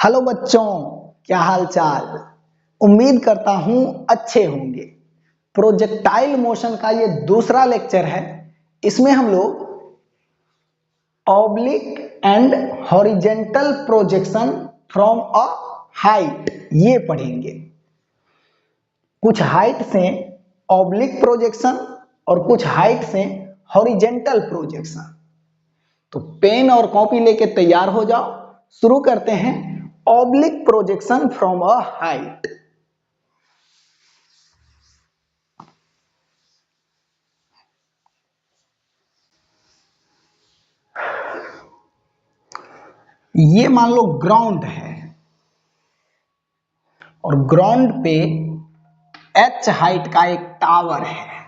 Hello बच्चों, क्या हाल चाल। उम्मीद करता हूं अच्छे होंगे। प्रोजेक्टाइल मोशन का ये दूसरा लेक्चर है। इसमें हम लोग oblique and horizontal projection from a height ये पढ़ेंगे। कुछ हाइट से ऑब्लिक प्रोजेक्शन और कुछ हाइट से हॉरिजेंटल प्रोजेक्शन। तो पेन और कॉपी लेके तैयार हो जाओ, शुरू करते हैं। Oblique projection from a height. ये मान लो ग्राउंड है और ग्राउंड पे h हाइट का एक टावर है।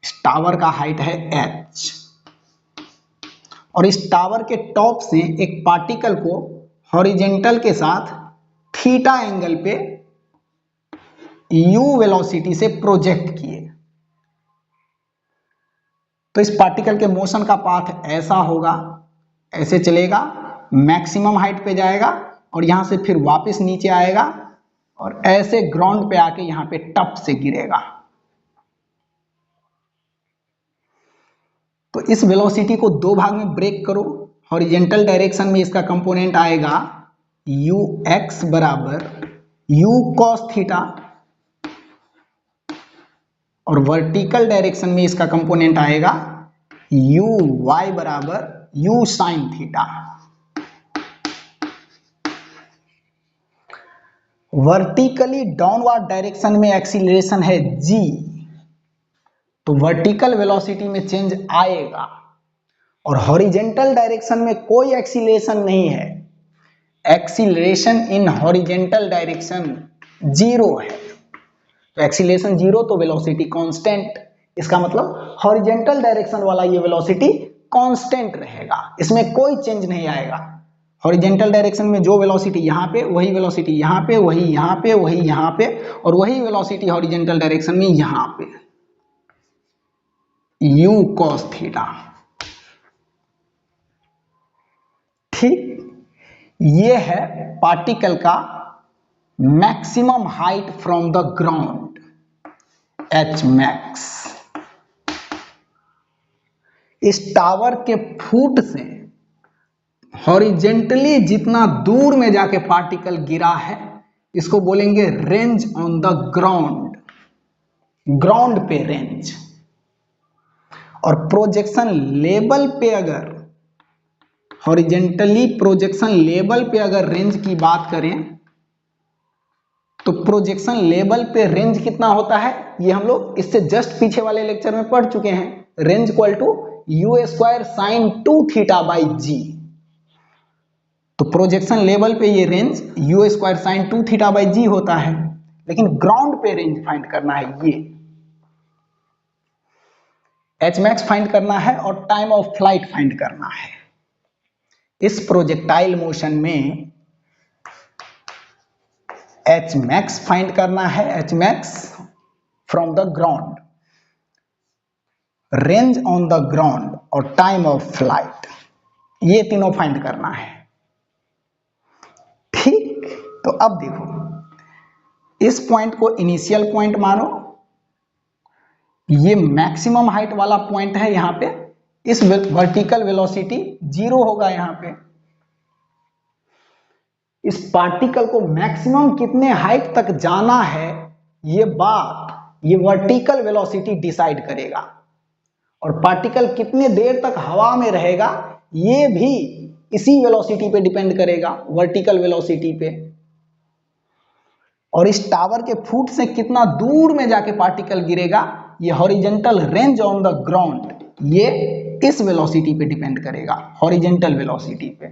इस टावर का हाइट है h और इस टावर के टॉप से एक पार्टिकल को हॉरिजेंटल के साथ थीटा एंगल पे u वेलोसिटी से प्रोजेक्ट किए। तो इस पार्टिकल के मोशन का पाथ ऐसा होगा, ऐसे चलेगा, मैक्सिमम हाइट पे जाएगा और यहां से फिर वापस नीचे आएगा और ऐसे ग्राउंड पे आके यहां पे टप से गिरेगा। तो इस वेलोसिटी को दो भाग में ब्रेक करो। हॉरिजेंटल डायरेक्शन में इसका कंपोनेंट आएगा ux बराबर u cos थीटा और वर्टिकल डायरेक्शन में इसका कंपोनेंट आएगा uy बराबर u sin theta. Vertically downward direction में एक्सीलरेशन है g, तो वर्टिकल वेलोसिटी में चेंज आएगा। और हॉरिजेंटल डायरेक्शन में कोई एक्सीलरेशन नहीं है। Acceleration in horizontal direction zero है। तो एक्सीलरेशन जीरो तो वेलोसिटी कांस्टेंट। इसका मतलब हॉरिजेंटल डायरेक्शन वाला ये वेलोसिटी कांस्टेंट रहेगा, इसमें कोई चेंज नहीं आएगा। हॉरिजेंटल डायरेक्शन में जो वेलोसिटी यहाँ पे, वही वेलोसिटी यहाँ पे, वही यहाँ पे, वही यहाँ पे और वही वेलोसिटी हॉरिजेंटल डायरेक्शन में यहाँ पे, u cos थीटा। ठीक, ये है पार्टिकल का maximum height from the ground, h max. इस टावर के फुट से हॉरिजेंटली जितना दूर में जाके पार्टिकल गिरा है इसको बोलेंगे range on the ground. Ground पे रेंज। और प्रोजेक्शन लेवल पे, अगर हॉरिजेंटली प्रोजेक्शन लेवल पे अगर रेंज की बात करें तो प्रोजेक्शन लेवल पे रेंज कितना होता है ये हम लोग इससे जस्ट पीछे वाले लेक्चर में पढ़ चुके हैं। Range equal to u square sine 2 theta by g. तो प्रोजेक्शन लेवल पे ये range u square sine 2 theta by g होता है, लेकिन ग्राउंड पे रेंज फाइंड करना है, ये h मैक्स फाइंड करना है और टाइम ऑफ फ्लाइट फाइंड करना है। इस प्रोजेक्टाइल मोशन में h मैक्स फाइंड करना है, h max from the ground, range on the ground और टाइम ऑफ फ्लाइट, ये तीनों फाइंड करना है। ठीक, तो अब देखो, इस पॉइंट को इनिशियल पॉइंट मानो, ये मैक्सिमम हाइट वाला पॉइंट है। यहां पे इस वर्टिकल वेलोसिटी जीरो होगा। यहां पे इस पार्टिकल को मैक्सिमम कितने हाइट तक जाना है ये बात ये वर्टिकल वेलोसिटी डिसाइड करेगा। और पार्टिकल कितने देर तक हवा में रहेगा ये भी इसी वेलोसिटी पे डिपेंड करेगा, वर्टिकल वेलोसिटी पे। और इस टावर के फुट से कितना दूर में जाके पार्टिकल गिरेगा, ये horizontal range on the ground, ये इस वेलोसिटी पे डिपेंड करेगा, हॉरिजेंटल वेलोसिटी पे।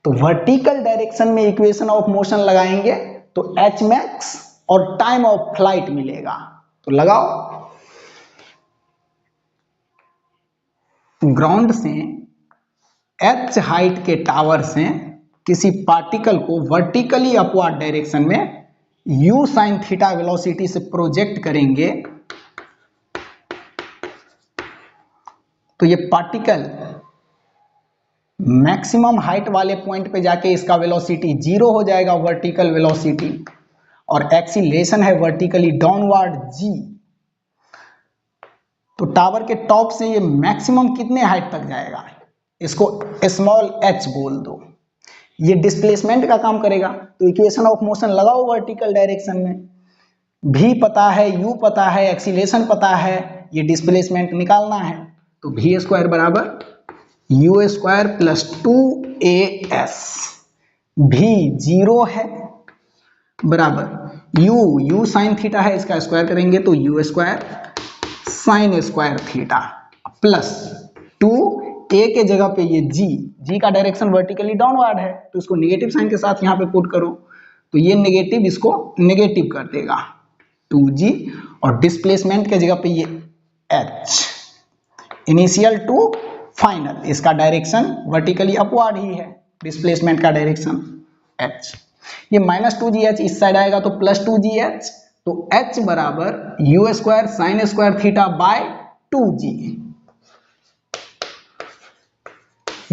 तो वर्टिकल डायरेक्शन में इक्वेशन ऑफ मोशन लगाएंगे तो h मैक्स और टाइम ऑफ फ्लाइट मिलेगा। तो लगाओ, ग्राउंड से h हाइट के टावर से किसी पार्टिकल को वर्टिकली अपवर्ड डायरेक्शन में u साइन थीटा वेलोसिटी से प्रोजेक्ट करेंगे तो ये पार्टिकल मैक्सिमम हाइट वाले पॉइंट पे जाके इसका वेलोसिटी 0 हो जाएगा, वर्टिकल वेलोसिटी, और एक्सीलरेशन है वर्टिकली डाउनवर्ड g। तो टावर के टॉप से ये मैक्सिमम कितने हाइट तक जाएगा, इसको स्मॉल h बोल दो। ये डिस्प्लेसमेंट का काम करेगा। तो इक्वेशन ऑफ मोशन लगाओ वर्टिकल डायरेक्शन में, v पता है, u पता है, एक्सीलरेशन पता है, ये डिस्प्लेसमेंट निकालना है। तो v स्क्वायर बराबर u square plus 2as, v 0 है, बराबर u साइन थीटा है, इसका स्क्वायर करेंगे तो u square sine square theta plus 2a के जगह पे ये g का डायरेक्शन वर्टिकली डाउनवर्ड है, तो इसको नेगेटिव साइन के साथ यहाँ पे पुट करो, तो ये नेगेटिव इसको नेगेटिव कर देगा 2g, और डिस्प्लेसमेंट के जगह पे ये h, इनिशियल टू फाइनल, इसका डायरेक्शन वर्टिकली अपवर्ड ही है, डिस्प्लेसमेंट का डायरेक्शन h। ये माइनस 2gh इस साइड आएगा तो प्लस 2gh, तो h बराबर u square sine square theta by 2g,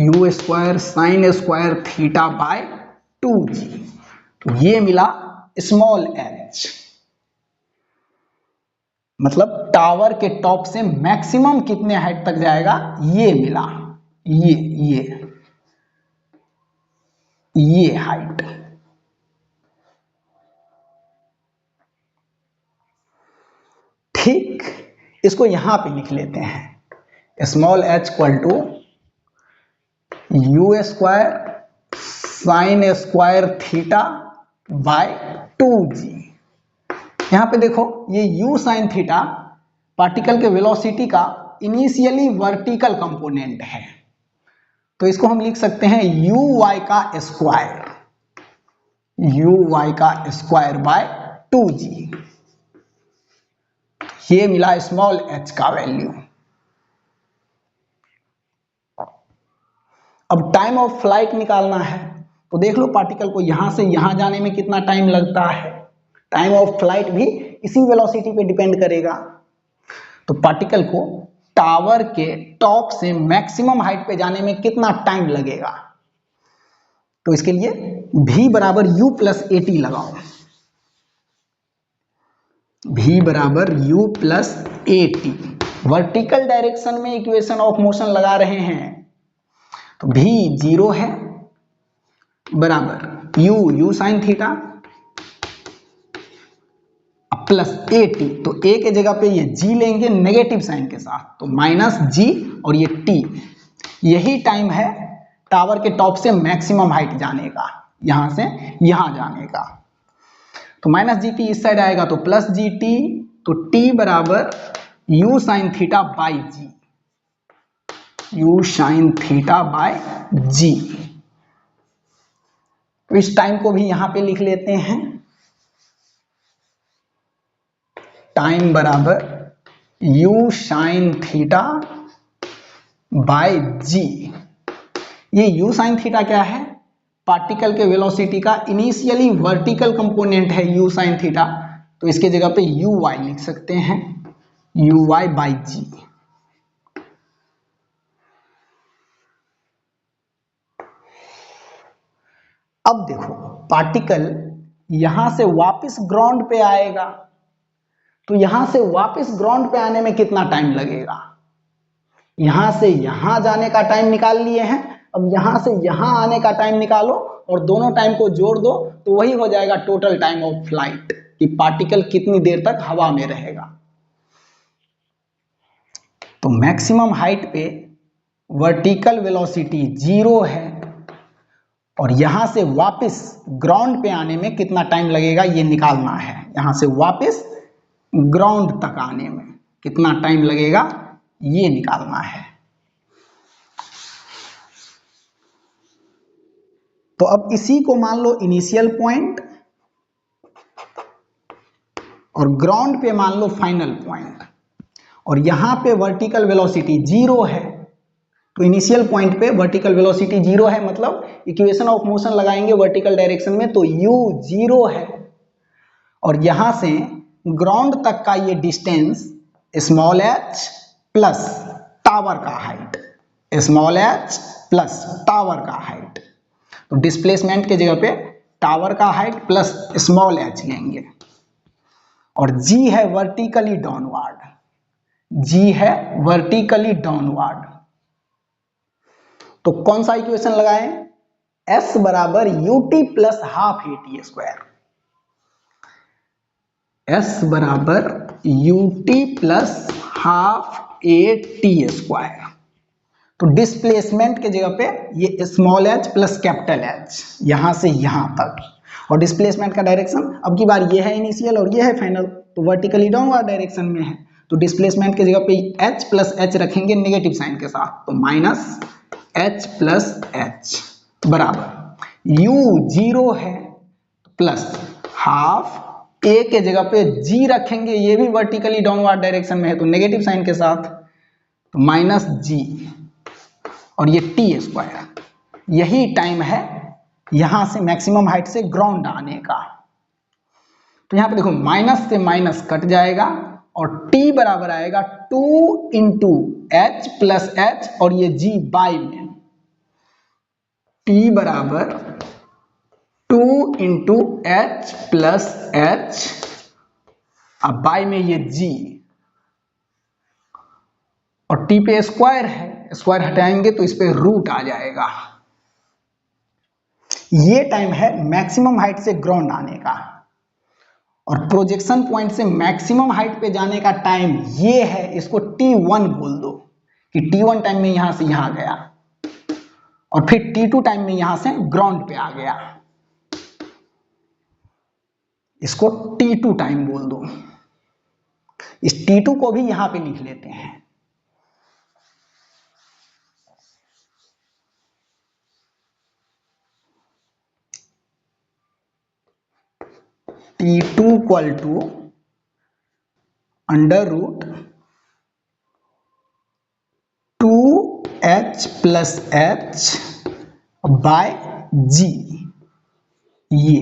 u square sine square theta by 2g, तो ये मिला स्मॉल h। मतलब टावर के टॉप से मैक्सिमम कितने हाइट तक जाएगा ये मिला, ये हाइट। ठीक, इसको यहां पे लिख लेते हैं, small h equal to u square sine square theta by 2g। यहां पे देखो ये u साइन थीटा पार्टिकल के वेलोसिटी का इनिशियली वर्टिकल कंपोनेंट है, तो इसको हम लिख सकते हैं uy का स्क्वायर बाय 2g। ये मिला स्मॉल h का वैल्यू। अब टाइम ऑफ फ्लाइट निकालना है, तो देख लो पार्टिकल को यहां से यहां जाने में कितना टाइम लगता है। टाइम ऑफ फ्लाइट भी इसी वेलोसिटी पे डिपेंड करेगा। तो पार्टिकल को टावर के टॉप से मैक्सिमम हाइट पे जाने में कितना टाइम लगेगा, तो इसके लिए v बराबर u प्लस at लगाओ, v बराबर u plus at। Vertical direction में इक्वेशन ऑफ मोशन लगा रहे हैं, तो v 0 है, बराबर u sine theta plus at, तो a के जगह पे ये g लेंगे नेगेटिव साइन के साथ, तो माइनस g, और ये t, यही टाइम है टावर के टॉप से मैक्सिमम हाइट जाने का, यहां से यहां जाने का। तो माइनस जी टी इस साइड आएगा तो प्लस जी टी, तो t बराबर u sine theta by g, u sine theta by g। तो इस टाइम को भी यहां पे लिख लेते हैं, टाइम बराबर u sine theta by g। ये u साइन थीटा क्या है, पार्टिकल के वेलोसिटी का इनिशियली वर्टिकल कंपोनेंट है u साइन थीटा, तो इसके जगह पे uy लिख सकते हैं, uy बाई g। अब देखो पार्टिकल यहां से वापस ग्राउंड पे आएगा, तो यहां से वापस ग्राउंड पे आने में कितना टाइम लगेगा। यहां से यहां जाने का टाइम निकाल लिए हैं, अब यहां से यहां आने का टाइम निकालो और दोनों टाइम को जोड़ दो, तो वही हो जाएगा टोटल टाइम ऑफ फ्लाइट, कि पार्टिकल कितनी देर तक हवा में रहेगा। तो मैक्सिमम हाइट पे वर्टिकल वेलोसिटी 0 है, और यहां से वापस ग्राउंड पे आने में कितना टाइम लगेगा ये निकालना है। यहां से वापस ग्राउंड तक आने में कितना टाइम लगेगा ये निकालना है। तो अब इसी को मान लो इनिशियल पॉइंट, और ग्राउंड पे मान लो फाइनल पॉइंट, और यहां पे वर्टिकल वेलोसिटी 0 है, तो इनिशियल पॉइंट पे वर्टिकल वेलोसिटी 0 है, मतलब इक्वेशन ऑफ मोशन लगाएंगे वर्टिकल डायरेक्शन में, तो u 0 है, और यहां से ग्राउंड तक का ये distance small h plus tower का height small h plus tower का हाइट, तो डिस्प्लेसमेंट के जगह पे टावर का हाइट प्लस स्मॉल एच लेंगे। और जी है वर्टिकली डाउनवर्ड, जी है वर्टिकली डाउनवर्ड, तो कौन सा इक्वेशन लगाएं, S बराबर UT plus half A T square, S बराबर UT plus half A T square. तो डिस्प्लेसमेंट के जगह पे ये small h plus capital H यहां से यहां तक, और डिस्प्लेसमेंट का डायरेक्शन अब की बार ये है इनिशियल और ये है फाइनल, तो वर्टिकली डाउनवर्ड डायरेक्शन में है, तो डिस्प्लेसमेंट के जगह पे एच प्लस एच रखेंगे नेगेटिव साइन के साथ, तो माइनस एच प्लस एच बराबर यू जीरो है प्लस हाफ ए के जगह पे जी रखेंगे, ये भी वर्टिकली डाउनवर्ड डायरेक्शन में है तो नेगेटिव साइन के साथ, तो माइनस जी और ये टी स्क्वायर। यही टाइम है यहां से मैक्सिमम हाइट से ग्राउंड आने का। तो यहां पे देखो माइनस से माइनस कट जाएगा और टी बराबर आएगा 2 इंटू एच प्लस एच और ये जी बाई में, टी बराबर 2 इंटू एच प्लस एच, अब बाई में ये जी, और टी पे स्क्वायर है, स्क्वायर हटाएंगे तो इस पे रूट आ जाएगा। ये टाइम है मैक्सिमम हाइट से ग्राउंड आने का, और प्रोजेक्शन पॉइंट से मैक्सिमम हाइट पे जाने का टाइम ये है, इसको T1 बोल दो कि T1 टाइम में यहां से यहां गया और फिर T2 टाइम में यहां से ग्राउंड पे आ गया, इसको T2 टाइम बोल दो। इस T2 को भी यहां पे लिख लेते हैं, T2 equal to under root 2h plus h by g, ये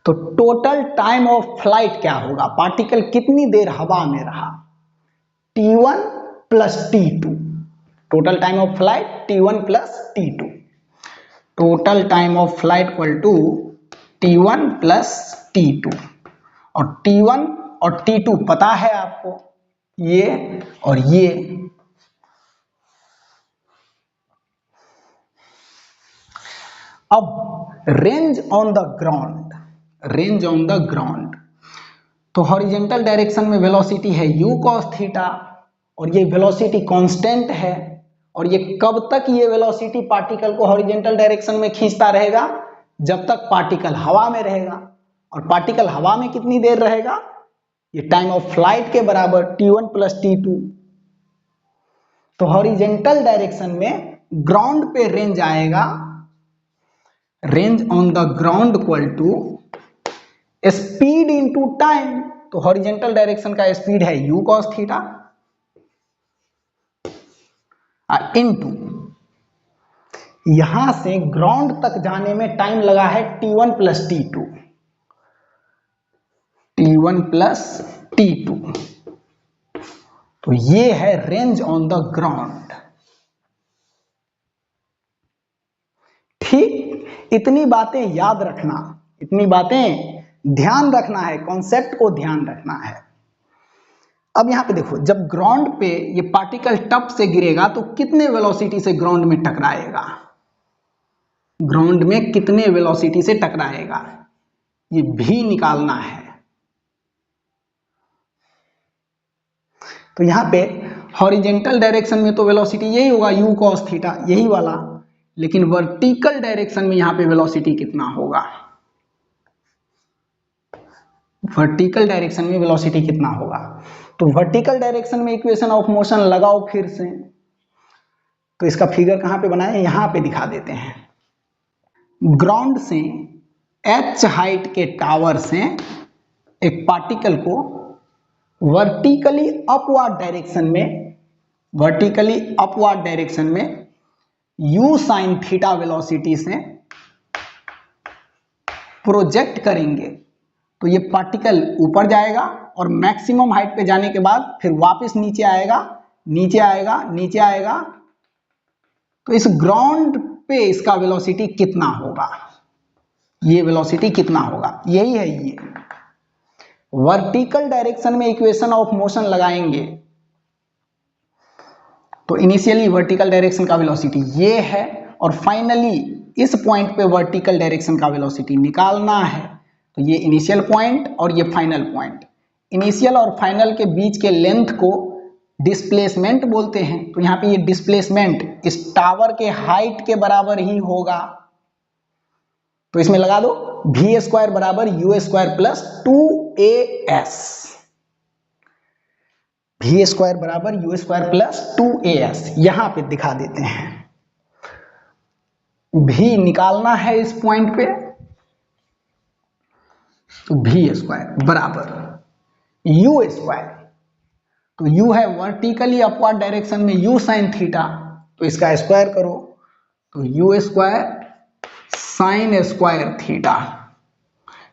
तो टोटल टाइम ऑफ फ्लाइट क्या होगा, पार्टिकल कितनी देर हवा में रहा, T1 plus T2, total time of flight T1 plus T2, total time of flight equal to T1 plus T2, और T1 और T2 पता है आपको, ये और ये, अब range on the ground, range on the ground, तो हॉरिजॉन्टल डायरेक्शन में वेलोसिटी है u cos थीटा, और ये वेलोसिटी कांस्टेंट है, और ये कब तक ये वेलोसिटी पार्टिकल को हॉरिजॉन्टल डायरेक्शन में खींचता रहेगा, जब तक पार्टिकल हवा में रहेगा, और पार्टिकल हवा में कितनी देर रहेगा, ये टाइम ऑफ फ्लाइट के बराबर T1 प्लस T2। तो हॉरिजॉन्टल डायरेक्शन में ग्राउंड पे रेंज आएगा, range on the ground equal to speed into time, तो हॉरिजॉन्टल डायरेक्शन का स्पीड है u cos थीटा इनटू यहां से ग्राउंड तक जाने में टाइम लगा है T1 plus T2, T1 plus T2, तो ये है रेंज ऑन द ग्राउंड। ठीक, इतनी बातें याद रखना, इतनी बातें ध्यान रखना है, कॉन्सेप्ट को ध्यान रखना है। अब यहां पे देखो, जब ग्राउंड पे ये पार्टिकल टप से गिरेगा तो कितने वेलोसिटी से ग्राउंड में टकराएगा, ग्राउंड में कितने वेलोसिटी से टकराएगा, ये भी निकालना है। तो यहां पे हॉरिजॉन्टल डायरेक्शन में तो वेलोसिटी यही होगा u cos थीटा, यही वाला, लेकिन वर्टिकल डायरेक्शन में यहां पे वेलोसिटी कितना होगा, वर्टिकल डायरेक्शन में वेलोसिटी कितना होगा, तो वर्टिकल डायरेक्शन में इक्वेशन ऑफ मोशन लगाओ फिर से, तो इसका फिगर कहां पे बनाए, यहां पे दिखा देते हैं। ग्राउंड से h हाइट के टावर से एक पार्टिकल को वर्टिकली अपवर्ड डायरेक्शन में, वर्टिकली अपवर्ड डायरेक्शन में u sin थीटा वेलोसिटी से प्रोजेक्ट करेंगे, तो ये पार्टिकल ऊपर जाएगा और मैक्सिमम हाइट पे जाने के बाद फिर वापस नीचे आएगा, नीचे आएगा, नीचे आएगा। तो इस ग्राउंड पे इसका वेलोसिटी कितना होगा, ये वेलोसिटी कितना होगा, यही है ये। वर्टिकल डायरेक्शन में इक्वेशन ऑफ मोशन लगाएंगे तो इनिशियली वर्टिकल डायरेक्शन का वेलोसिटी ये है और फाइनली इस पॉइंट पे वर्टिकल डायरेक्शन का वेलोसिटी निकालना है। तो ये इनिशियल पॉइंट और ये फाइनल पॉइंट, इनिशियल और फाइनल के बीच के लेंथ को डिस्प्लेसमेंट बोलते हैं। तो यहाँ पे ये डिस्प्लेसमेंट इस टावर के हाइट के बराबर ही होगा। तो इसमें लगा दो वी स्क्वायर बराबर u square plus 2as, v square बराबर यू स्क्वायर प्लस 2as। यहां पे दिखा देते हैं, भी निकालना है इस पॉइंट पे, तो वी स्क्वायर बराबर यू स्क्वायर, तो यू है वर्टिकली अपवर्ड डायरेक्शन में यू साइन थीटा, तो इसका स्क्वायर करो तो u square sine square theta,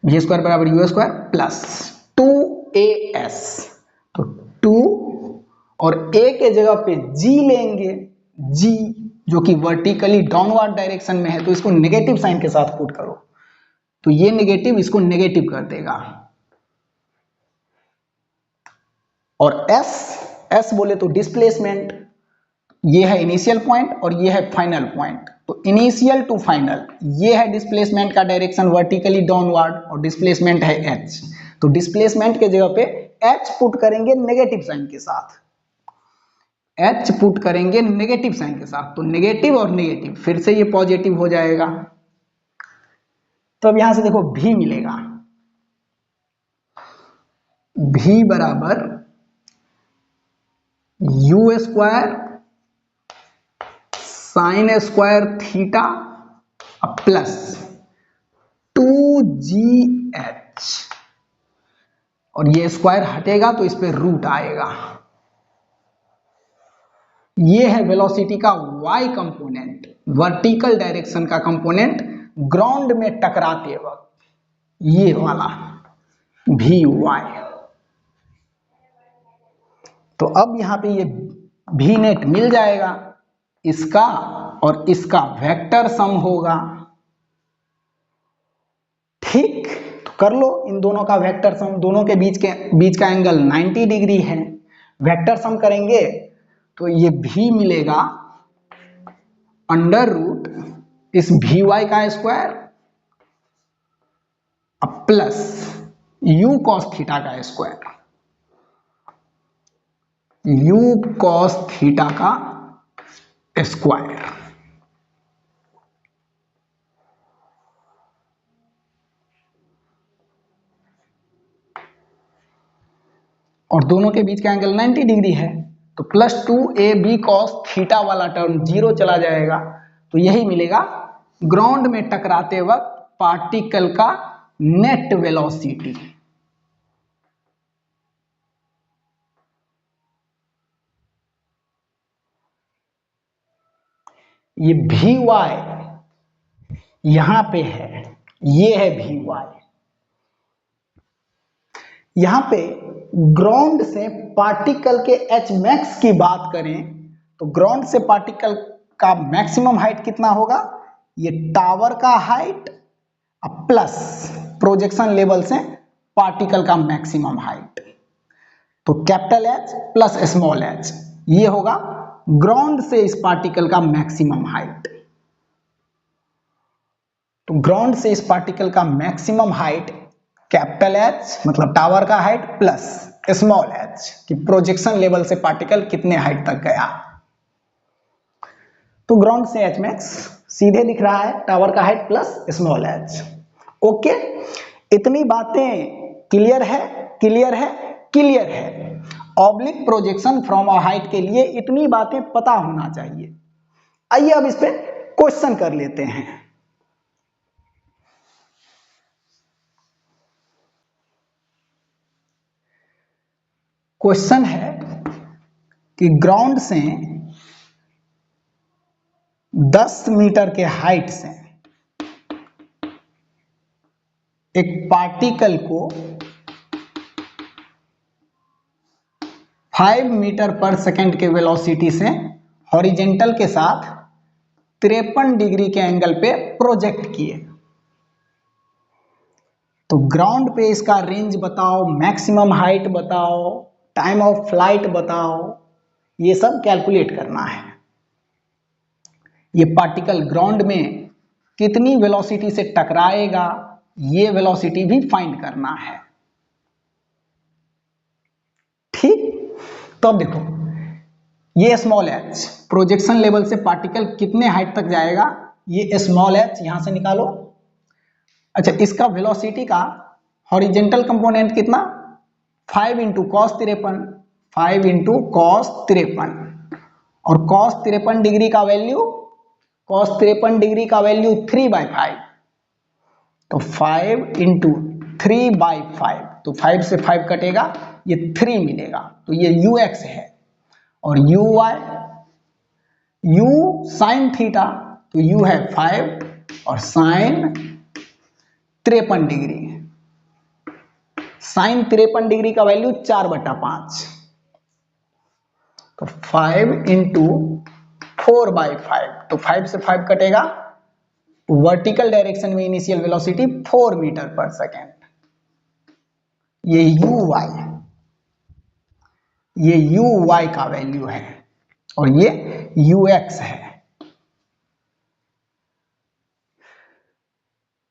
v square बराबर यू स्क्वायर प्लस 2as। तो 2 और a के जगह पे g लेंगे, g जो कि वर्टिकली डाउनवर्ड डायरेक्शन में है, तो इसको नेगेटिव साइन के साथ पुट करो, तो ये नेगेटिव इसको नेगेटिव कर देगा। और s बोले तो डिस्प्लेसमेंट, ये है इनिशियल पॉइंट और ये है फाइनल पॉइंट। तो इनिशियल टू फाइनल ये है डिस्प्लेसमेंट का डायरेक्शन वर्टिकली डाउनवर्ड और डिस्प्लेसमेंट है h। तो डिस्प्लेसमेंट के जगह पे h पुट करेंगे नेगेटिव साइन के साथ, h पुट करेंगे नेगेटिव साइन के साथ, तो नेगेटिव और नेगेटिव फिर से ये पॉजिटिव हो जाएगा। तो अब यहां से देखो v मिलेगा, v बराबर u square sine square theta plus 2gh, और ये स्क्वायर हटेगा तो इस पे रूट आएगा। ये है वेलोसिटी का y कंपोनेंट, वर्टिकल डायरेक्शन का कंपोनेंट ग्राउंड में टकराते वक्त, ये वाला vy। तो अब यहां पे ये v नेट मिल जाएगा, इसका और इसका वेक्टर सम होगा, ठीक। तो कर लो इन दोनों का वेक्टर सम, दोनों के बीच का एंगल 90 डिग्री है, वेक्टर सम करेंगे तो ये v मिलेगा अंडर रूट इस vy का square plus u cos theta का स्क्वायर, u cos थीटा का स्क्वायर। और दोनों के बीच का एंगल 90 डिग्री है, तो प्लस 2ab cos थीटा वाला टर्म जीरो चला जाएगा, तो यही मिलेगा ग्राउंड में टकराते वक्त पार्टिकल का नेट वेलोसिटी। ये vy यहां पे है, ये है vy। यहां पे ग्राउंड से पार्टिकल के h मैक्स की बात करें तो ग्राउंड से पार्टिकल का मैक्सिमम हाइट कितना होगा, ये टावर का हाइट प्लस प्रोजेक्शन लेवल से पार्टिकल का मैक्सिमम हाइट, तो capital H plus small h, ये होगा ग्राउंड से इस पार्टिकल का मैक्सिमम हाइट। तो ग्राउंड से इस पार्टिकल का मैक्सिमम हाइट कैपिटल H मतलब टावर का हाइट प्लस स्मॉल h कि प्रोजेक्शन लेवल से पार्टिकल कितने हाइट तक गया। तो ग्राउंड से h मैक्स सीधे दिख रहा है टावर का height plus small h। Okay, इतनी बातें क्लियर है, क्लियर है, क्लियर है। Oblique projection from a height के लिए इतनी बातें पता होना चाहिए। आइए अब इस पे क्वेश्चन कर लेते हैं। क्वेश्चन है कि ग्राउंड से 10 मीटर के हाइट से एक पार्टिकल को 5 मीटर पर सेकेंड के वेलोसिटी से हॉरिजेंटल के साथ 53 डिग्री के एंगल पे प्रोजेक्ट किए, तो ग्राउंड पे इसका रेंज बताओ, मैक्सिमम हाइट बताओ, टाइम ऑफ फ्लाइट बताओ, ये सब कैलकुलेट करना है। ये पार्टिकल ग्राउंड में कितनी वेलोसिटी से टकराएगा, ये वेलोसिटी भी फाइंड करना है। ठीक, तो अब देखो ये स्मॉल h प्रोजेक्शन लेवल से पार्टिकल कितने हाइट तक जाएगा, ये स्मॉल h यहां से निकालो। अच्छा, इसका वेलोसिटी का हॉरिजेंटल कंपोनेंट कितना, 5 इंटू कॉस 53, 5 इंटू कॉस 53, और कॉस 53 डिग्री का वैल्यू, कॉस 53 डिग्री का वैल्यू 3/5, तो 5 इंटू 3/5, तो 5 से 5 कटेगा, ये 3 मिलेगा, तो ये ux है। और uy, u साइन थीटा, तो u है 5 और साइन 53 डिग्री, साइन 53 डिग्री का वैल्यू 4/5, तो 5 इंटू 4/5, तो 5 से 5 कटेगा, वर्टिकल डायरेक्शन में इनिशियल वेलोसिटी 4 मीटर पर सेकेंड, ये uy का वैल्यू है, और ये ux है।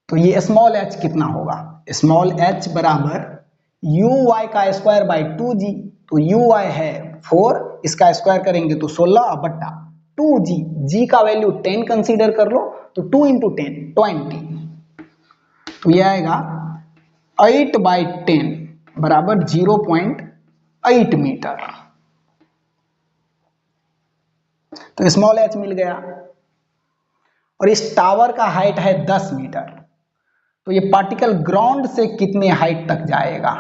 तो ये स्मॉल h कितना होगा, स्मॉल h बराबर uy का स्क्वायर बाई 2g, तो uy है 4, इसका स्क्वायर करेंगे तो 16 बट्टा 2g, g का वैल्यू 10 कंसीडर कर लो, तो 2 इंटू 10 20, तो ये आएगा 8/10 बराबर 0.8 मीटर। तो स्मॉल h मिल गया, और इस टावर का हाइट है 10 मीटर, तो ये पार्टिकल ग्राउंड से कितने हाइट तक जाएगा,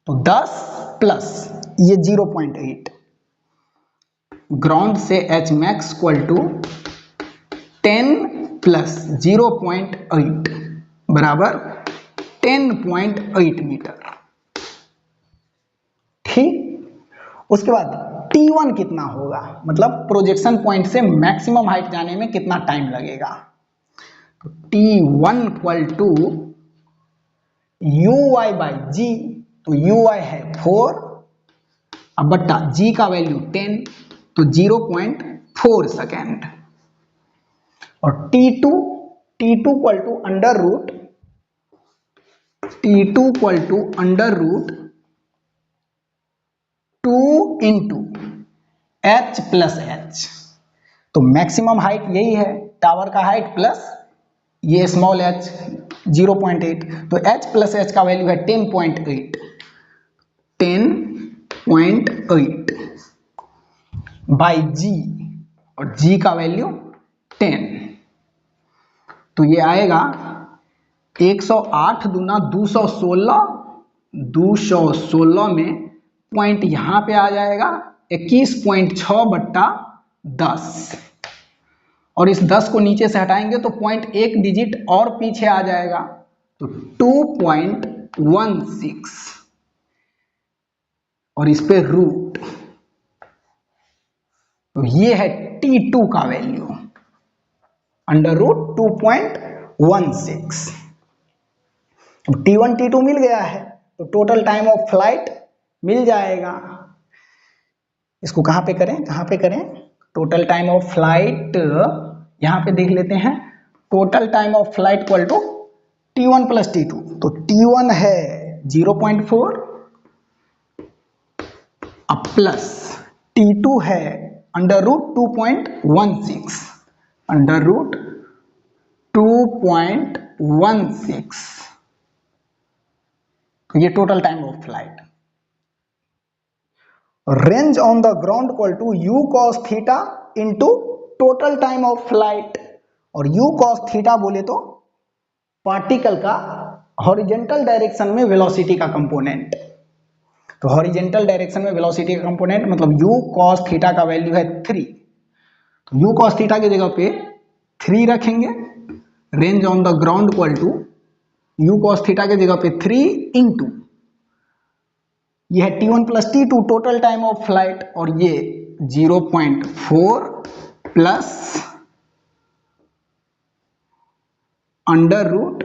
तो 10 प्लस ये 0.8, ग्राउंड से h max equal to 10 plus 0.8 बराबर 10.8 मीटर। ठीक, उसके बाद T1 कितना होगा, मतलब प्रोजेक्शन पॉइंट से मैक्सिमम हाइट जाने में कितना टाइम लगेगा, तो T1 equal to uy by g, तो uy है 4 अब बट्टा g का वैल्यू 10, तो 0.4 सेकेंड, और T2 equal to under root, T2 equal to under root 2 into h plus h, तो मैक्सिमम हाइट यही है टावर का हाइट प्लस ये स्मॉल h 0.8, तो h प्लस h का वैल्यू है 10.8 बाई g, और g का वैल्यू 10, तो ये आएगा 108 दूना 216, 216 में पॉइंट यहां पे आ जाएगा 21.6 बट्टा 10, और इस 10 को नीचे से हटाएंगे तो पॉइंट एक डिजिट और पीछे आ जाएगा, तो 2.16, और इस पे रूट, तो ये है T2 का वैल्यू अंडर रूट 2.16। अब T1 T2 मिल गया है, तो टोटल टाइम ऑफ फ्लाइट मिल जाएगा। इसको कहां पे करें, टोटल टाइम ऑफ फ्लाइट यहां पे देख लेते हैं, total time of flight equal to T1 plus T2, तो T1 है 0.4 अब प्लस T2 है अंडर रूट 2.16, अंडर रूट 2.16, तो ये total time of flight. Range on the ground equal to u cos theta into total time of flight, और u cos theta बोले तो particle का हॉरिजेंटल डायरेक्शन में वेलोसिटी का component, तो हॉरिजेंटल डायरेक्शन में वेलोसिटी का कंपोनेंट मतलब u cos थीटा का वैल्यू है 3, तो u cos थीटा की जगह पे 3 रखेंगे। Range on the ground equal to u cos theta के जगह पे 3 इंटू ये है T1 plus T2 total time of flight, और ये 0.4 प्लस अंडर रूट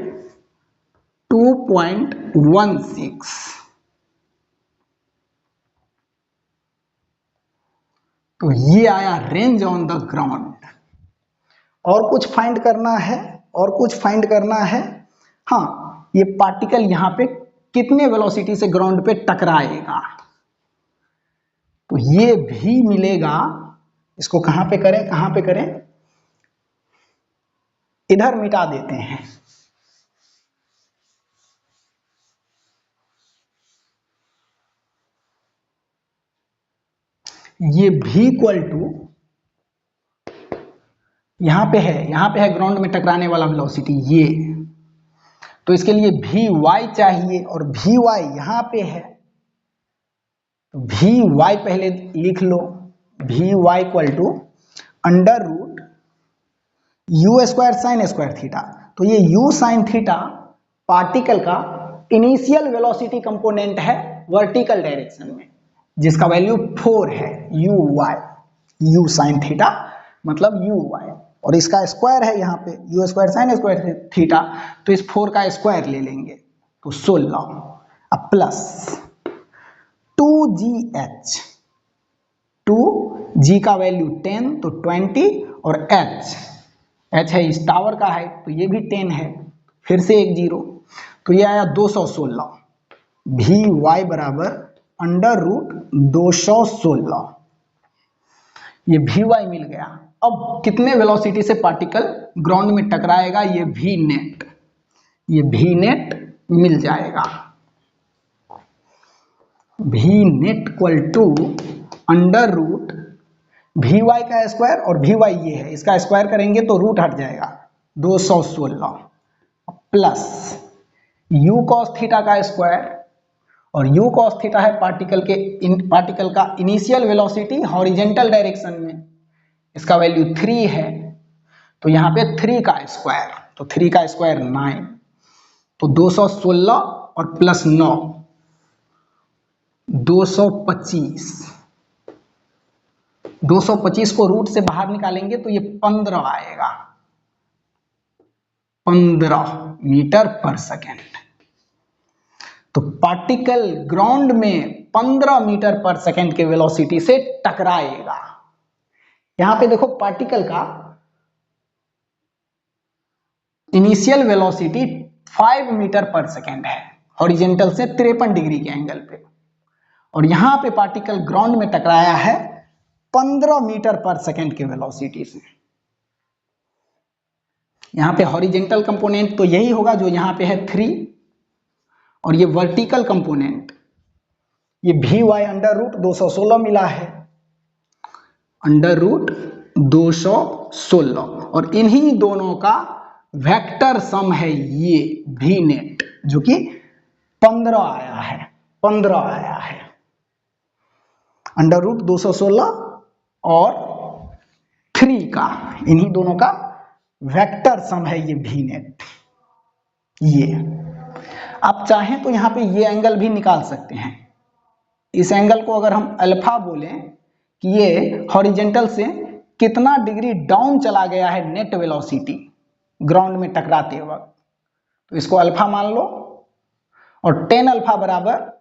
2.16। तो ये आया रेंज ऑन द ग्राउंड। और कुछ फाइंड करना है, और कुछ फाइंड करना है। हाँ, ये पार्टिकल यहां पे कितने वेलोसिटी से ग्राउंड पे टकराएगा, तो ये भी मिलेगा। इसको कहां पे करें, कहां पे करें, इधर मिटा देते हैं। ये भी इक्वल टू यहां पे है ग्राउंड में टकराने वाला वेलोसिटी ये, तो इसके लिए भी वाई चाहिए, और भी वाई यहां पे है, तो भी वाई पहले लिख लो। भी y equal to under root u square sine square theta. तो ये यू साइन थीटा पार्टिकल का इनिशियल वेलोसिटी कंपोनेंट है वर्टिकल डायरेक्शन में, जिसका वैल्यू 4 है। यू साइन थीटा मतलब यू वाई, और इसका स्क्वायर है यहाँ पे u square sine square theta, तो इस 4 का स्क्वायर ले लेंगे तो 16, अब प्लस 2gh, 2g का वैल्यू 10 तो 20, और h है इस टावर का है तो ये भी 10 है, फिर से एक जीरो, तो ये आया 216। भी वाई बराबर अंडर रूट 216, ये भी वाई मिल गया। अब कितने वेलोसिटी से पार्टिकल ग्राउंड में टकराएगा, ये भी नेट मिल जाएगा। V net equal to under root v y का स्क्वायर, और भी वाई ये है, इसका स्क्वायर करेंगे तो रूट हट जाएगा 216, प्लस यू कॉस थीटा का स्क्वायर, और यू कॉस थीटा है पार्टिकल का इनिशियल वेलोसिटी हॉरिजेंटल डायरेक्शन में, इसका वैल्यू 3 है, तो यहाँ पे 3 का स्क्वायर, तो 3 का स्क्वायर 9, तो 216 और प्लस 9 225। 225 को रूट से बाहर निकालेंगे तो ये 15 आएगा, 15 मीटर पर सेकेंड। तो पार्टिकल ग्राउंड में 15 मीटर पर सेकेंड के वेलोसिटी से टकराएगा। यहां पे देखो पार्टिकल का इनिशियल वेलोसिटी 5 मीटर पर सेकेंड है हॉरिजेंटल से 53 डिग्री के एंगल पे, और यहां पे पार्टिकल ग्राउंड में टकराया है 15 मीटर पर सेकेंड के वेलोसिटी से। यहां पे हॉरिजेंटल कंपोनेंट तो यही होगा जो यहां पे है 3, और ये वर्टिकल कंपोनेंट ये भी वाई अंडर रूट 216 मिला है, अंडर रूट 216, और इन्हीं दोनों का वेक्टर सम है ये भी नेट, जो कि 15 आया है, 15 आया है। अंडर रूट 216 और 3 का, इन्हीं दोनों का वेक्टर सम है ये भी नेट। ये आप चाहें तो यहां पे ये एंगल भी निकाल सकते हैं। इस एंगल को अगर हम अल्फा बोलें कि ये हॉरिजेंटल से कितना डिग्री डाउन चला गया है नेट वेलोसिटी ग्राउंड में टकराते वक्त, तो इसको अल्फा मान लो, और 10 अल्फा बराबर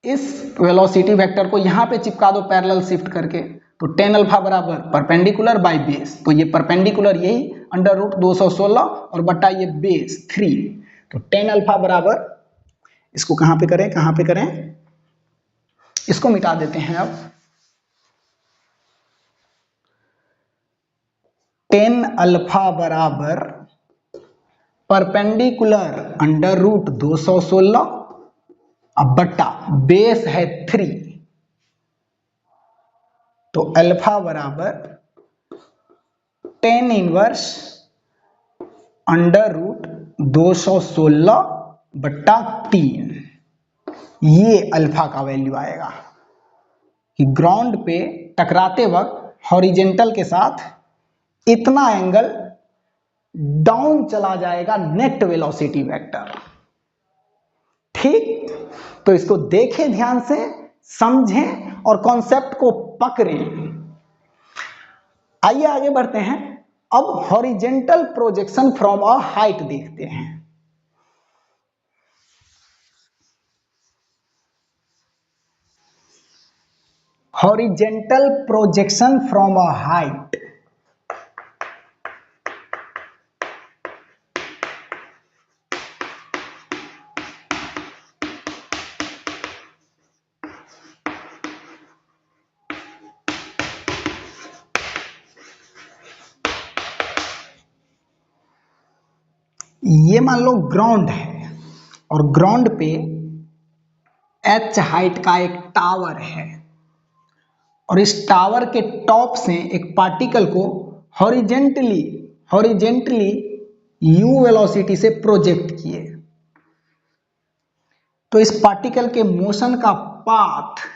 इस वेलोसिटी वेक्टर को यहां पे चिपका दो पैरेलल शिफ्ट करके, तो 10 अल्फा बराबर परपेंडिकुलर बाय बेस, तो ये परपेंडिकुलर यही अंडर रूट 216 और बट्टा ये बेस 3, तो 10 अल्फा बराबर, इसको कहां पे करें, कहां पे करें, इसको मिटा देते हैं। अब 10 अल्फा बराबर परपेंडिकुलर अंडर रूट 216 अब बट्टा बेस है 3, तो अल्फा बराबर 10 इनवर्स अंडर रूट 216 बट्टा 3, ये अल्फा का वैल्यू आएगा कि ग्राउंड पे टकराते वक्त हॉरिजेंटल के साथ इतना एंगल डाउन चला जाएगा नेट वेलोसिटी वेक्टर। ठीक, तो इसको देखें ध्यान से, समझें और कॉन्सेप्ट को पकड़ें। आइए आगे बढ़ते हैं। अब horizontal projection from a height देखते हैं। Horizontal projection from a height. ये मान लो ग्राउंड है और ग्राउंड पे h हाइट का एक टावर है और इस टावर के टॉप से एक पार्टिकल को हॉरिजेंटली u वेलोसिटी से प्रोजेक्ट किए। तो इस पार्टिकल के मोशन का पाथ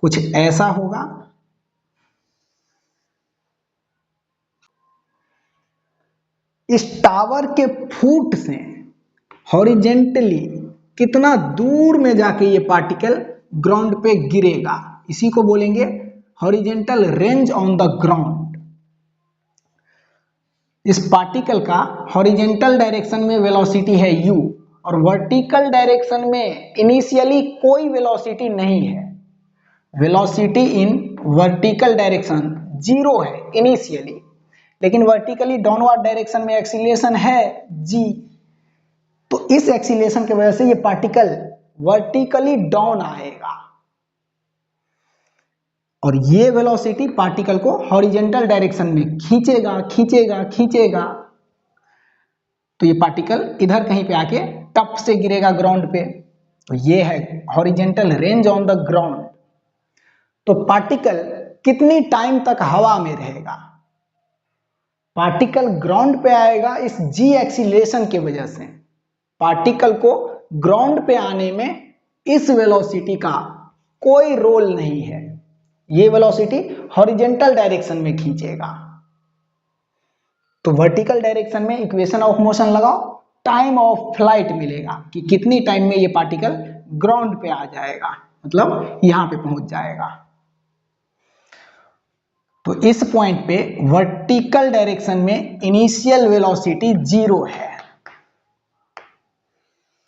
कुछ ऐसा होगा। इस टावर के फुट से हॉरिजेंटली कितना दूर में जाके ये पार्टिकल ग्राउंड पे गिरेगा, इसी को बोलेंगे horizontal range on the ground. इस पार्टिकल का हॉरिजेंटल डायरेक्शन में वेलोसिटी है u और वर्टिकल डायरेक्शन में इनिशियली कोई वेलोसिटी नहीं है। वेलोसिटी इन वर्टिकल डायरेक्शन 0 है इनिशियली, लेकिन वर्टिकली डाउनवर्ड डायरेक्शन में एक्सीलरेशन है g। तो इस एक्सीलरेशन की वजह से ये पार्टिकल वर्टिकली डाउन आएगा और ये वेलोसिटी पार्टिकल को हॉरिजेंटल डायरेक्शन में खींचेगा खींचेगा खींचेगा। तो ये पार्टिकल इधर कहीं पे आके टप से गिरेगा ग्राउंड पे। तो ये है horizontal range on the ground. तो पार्टिकल कितनी टाइम तक हवा में रहेगा? पार्टिकल ग्राउंड पे आएगा इस जी एक्सीलरेशन की वजह से। पार्टिकल को ग्राउंड पे आने में इस वेलोसिटी का कोई रोल नहीं है। ये वेलोसिटी हॉरिजेंटल डायरेक्शन में खींचेगा। तो वर्टिकल डायरेक्शन में इक्वेशन ऑफ मोशन लगाओ, टाइम ऑफ फ्लाइट मिलेगा कि कितनी टाइम में ये पार्टिकल ग्राउंड पे आ जाएगा, मतलब यहां पे पहुंच जाएगा। तो इस पॉइंट पे वर्टिकल डायरेक्शन में इनिशियल वेलोसिटी 0 है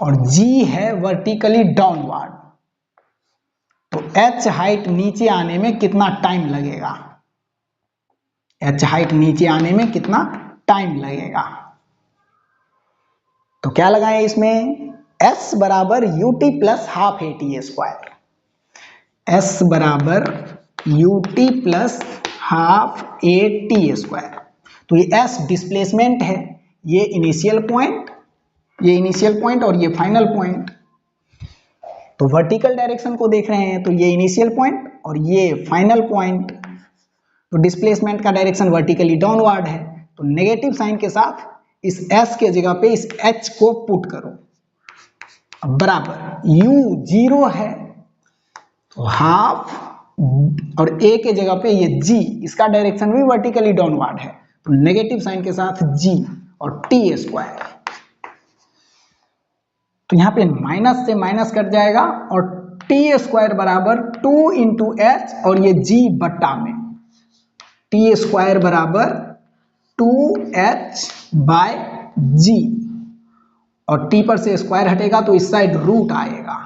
और g है वर्टिकली डाउनवर्ड। तो h हाइट नीचे आने में कितना टाइम लगेगा? h हाइट नीचे आने में कितना टाइम लगेगा? तो क्या लगाएं इसमें? s बराबर ut plus half A T square. s बराबर ut plus half A T square. तो ये s डिस्प्लेसमेंट है, ये इनिशियल पॉइंट और ये फाइनल पॉइंट। तो वर्टिकल डायरेक्शन को देख रहे हैं तो ये इनिशियल पॉइंट और ये फाइनल पॉइंट। तो डिस्प्लेसमेंट का डायरेक्शन वर्टिकली डाउनवर्ड है, तो नेगेटिव साइन के साथ इस s के जगह पे इस h को पुट करो। अब बराबर u 0 है तो हाफ और a के जगह पे ये g, इसका डायरेक्शन भी वर्टिकली डाउनवर्ड है, तो नेगेटिव साइन के साथ g और t स्क्वायर। तो यहाँ पे माइनस से माइनस कट जाएगा और t स्क्वायर बराबर 2 इंटू एच और ये g बट्टा में t स्क्वायर बराबर 2h बाय g और t पर से स्क्वायर हटेगा तो इस साइड रूट आएगा।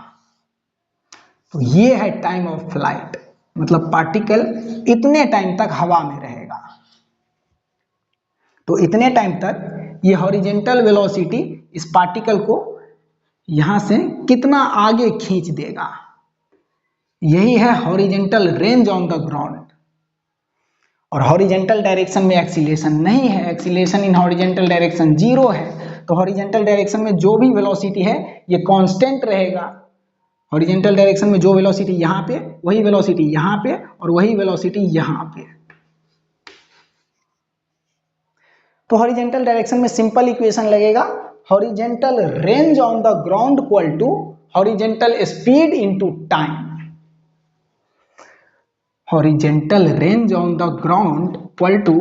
तो ये है टाइम ऑफ फ्लाइट, मतलब पार्टिकल इतने टाइम तक हवा में रहेगा। तो इतने टाइम तक ये हॉरिजेंटल वेलोसिटी इस पार्टिकल को यहां से कितना आगे खींच देगा, यही है horizontal range on the ground. और हॉरिजेंटल डायरेक्शन में एक्सीलरेशन नहीं है, एक्सीलरेशन इन हॉरिजेंटल डायरेक्शन 0 है। तो हॉरिजेंटल डायरेक्शन में जो भी वेलोसिटी है ये कांस्टेंट रहेगा। हॉरिजेंटल डायरेक्शन में जो वेलोसिटी यहाँ पे, वही वेलोसिटी यहाँ पे और वही वेलोसिटी यहाँ पे। तो हॉरिजेंटल डायरेक्शन में सिंपल इक्वेशन लगेगा, horizontal range on the ground equal to horizontal speed into time. Horizontal range on the ground equal to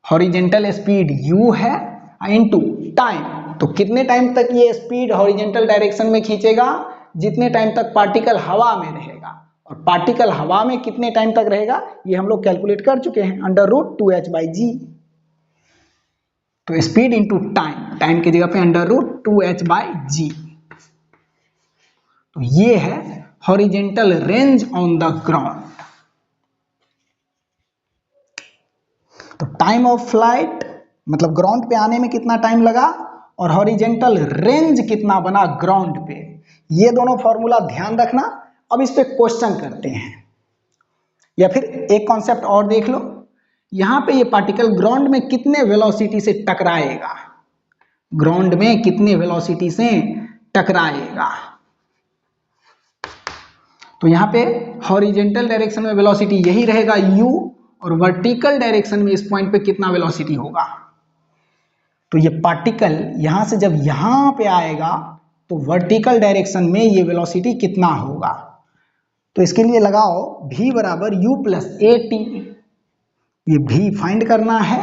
horizontal speed u है इनटू टाइम। तो कितने टाइम तक ये स्पीड हॉरिजेंटल डायरेक्शन में खींचेगा? जितने टाइम तक पार्टिकल हवा में रहेगा। और पार्टिकल हवा में कितने टाइम तक रहेगा ये हम लोग कैलकुलेट कर चुके हैं, √2h/g। तो स्पीड इंटू टाइम, टाइम की जगह पे √2h/g। तो ये है horizontal range on the ground. तो टाइम ऑफ फ्लाइट मतलब ग्राउंड पे आने में कितना टाइम लगा और हॉरिजेंटल रेंज कितना बना ग्राउंड पे, ये दोनों फॉर्मूला ध्यान रखना। अब इस पे क्वेश्चन करते हैं, या फिर एक कॉन्सेप्ट और देख लो। यहां पे ये पार्टिकल ग्राउंड में कितने वेलोसिटी से टकराएगा, ग्राउंड में कितने वेलोसिटी से टकराएगा। तो यहां पे हॉरिजेंटल डायरेक्शन में वेलोसिटी यही रहेगा u, और वर्टिकल डायरेक्शन में इस पॉइंट पे कितना वेलोसिटी होगा। तो ये पार्टिकल यहां से जब यहां पे आएगा तो वर्टिकल डायरेक्शन में ये वेलोसिटी कितना होगा। तो इसके लिए लगाओ v बराबर u प्लस ए टी। ये v फाइंड करना है,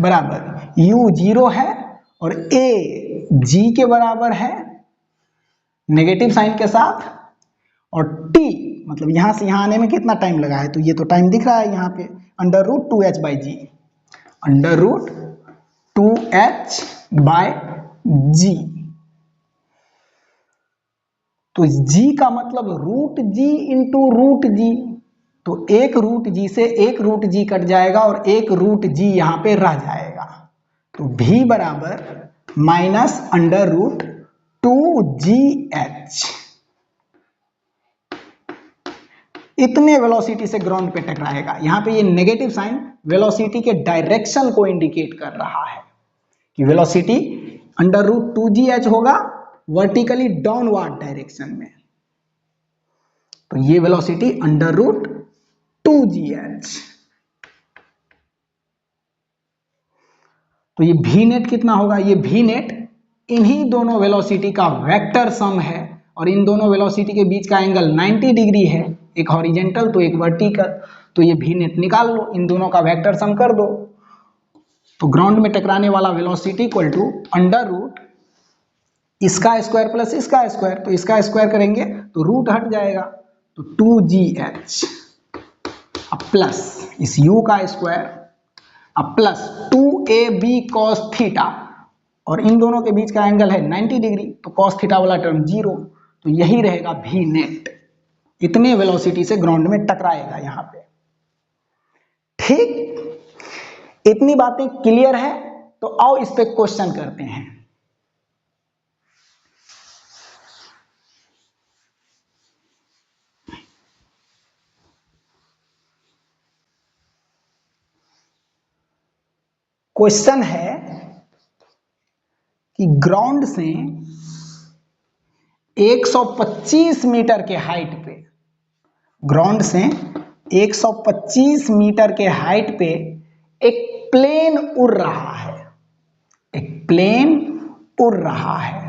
बराबर u 0 है और a g के बराबर है नेगेटिव साइन के साथ, और t मतलब यहां से यहां आने में कितना टाइम लगा है, तो ये तो टाइम दिख रहा है यहाँ पे, √2h/g, √2h/g। तो g का मतलब √g इंटू √g। तो एक √g से एक √g कट जाएगा और एक √g यहां पे रह जाएगा। तो v बराबर -√2gh। इतने वेलोसिटी से ग्राउंड पे टकराएगा। यहां पे ये नेगेटिव साइन वेलोसिटी के डायरेक्शन को इंडिकेट कर रहा है कि वेलोसिटी √2gh होगा वर्टिकली डाउनवर्ड डायरेक्शन में। तो ये वेलोसिटी √2gh। तो ये v नेट कितना होगा, ये v नेट इन्हीं दोनों वेलोसिटी का वेक्टर सम है, और इन दोनों वेलोसिटी के बीच का एंगल 90 डिग्री है, एक हॉरिजेंटल तो एक वर्टिकल। तो ये v नेट निकाल लो, इन दोनों का वेक्टर सम कर दो। तो ग्राउंड में टकराने वाला वेलोसिटी इक्वल टू √ इसका स्क्वायर प्लस इसका स्क्वायर। तो इसका स्क्वायर करेंगे तो रूट हट जाएगा, तो 2gh अब प्लस इस u का स्क्वायर अब प्लस 2ab cos थीटा, और इन दोनों के बीच का एंगल है 90 डिग्री, तो cos थीटा वाला टर्म 0। तो यही रहेगा v नेट, इतने वेलोसिटी से ग्राउंड में टकराएगा यहां पे। ठीक, इतनी बातें क्लियर है। तो आओ इस पे क्वेश्चन करते हैं। क्वेश्चन है कि ग्राउंड से 125 मीटर के हाइट पे, ग्राउंड से 125 मीटर के हाइट पे एक प्लेन उड़ रहा है, एक प्लेन उड़ रहा है।